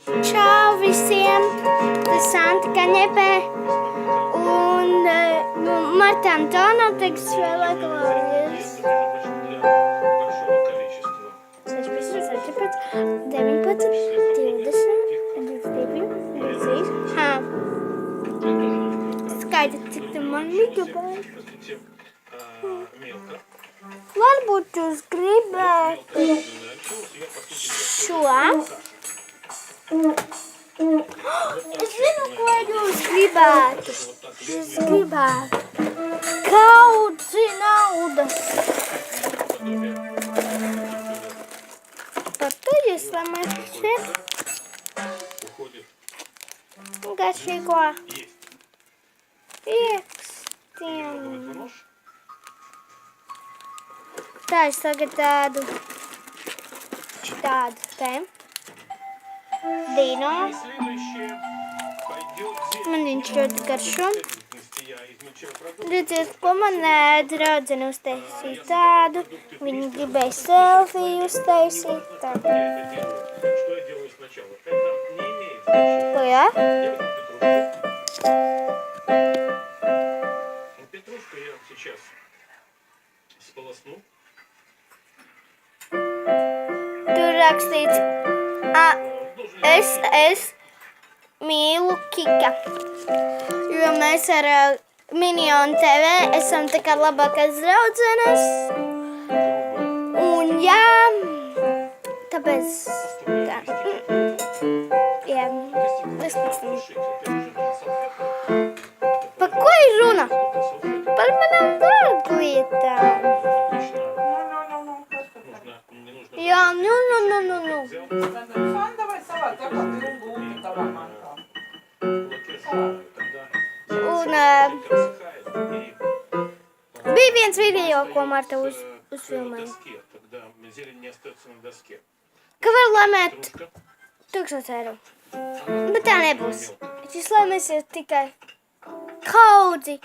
Čau visiem! Tas Santa Kaņepē un Marta Antona teiks spēlē klavieres. 16, 17, 19, 20, 22, 23. Skaidri, cik tu man migabēji. Varbūt jūs gribētu šo. Es zinu, ko jūs gribētu. Jūs gribētu kaudzi naudas. Par to jūs lamāsiet. Garšīgo piekstiem. Tā es tagad tādu te. Dino. Man viņš ļoti garšo. Redziet, ko man draudzene uztaisīja tādu. Viņa gribēja selfiju uztaisīt tādu. Ko, jā? Tur rakstīts, es mīlu Kika, jo mēs ar Minionu TV esam tā kā labākās draudzenes, un jā, tāpēc tā, jā, es pēc tam. Par ko ir runa? Par manām dārglietām. Jā, nu. Un bija viens video, ko Marta uzfilmēja. Ka var lamēt 1000 eiro. Bet tā nebūs. Jūs lamēsiet tikai kaudzi.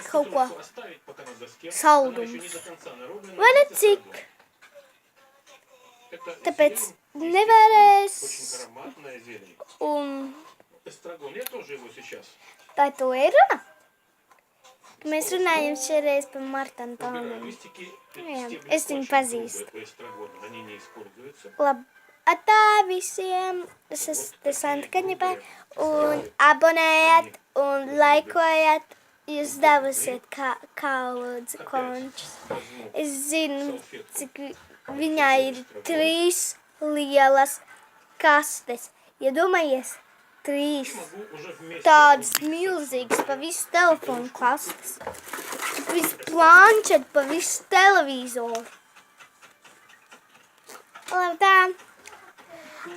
Kaut ko saldumus. Vai ne cik? Tāpēc nevarēs. Un tā to ir runa. Mēs runājam šoreiz par Martu Antonu. Jā, es viņu pazīstu. Labi. Atā visiem. Es esmu Santa Kaņepē. Un abonējiet un laikojat. Jūs dabūsiet kaudzi končus. Es zinu, cik viņā ir 3 lielas kastes. Iedomājies, 3 tādas milzīgas pa visu telefonu kastes. Pa visu planšetu, pa visu televizoru. Labi tā.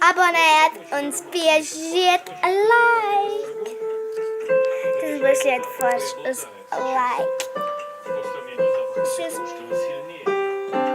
Abonējiet un spiežiet like. Tas būs ļoti forši uz like. Šis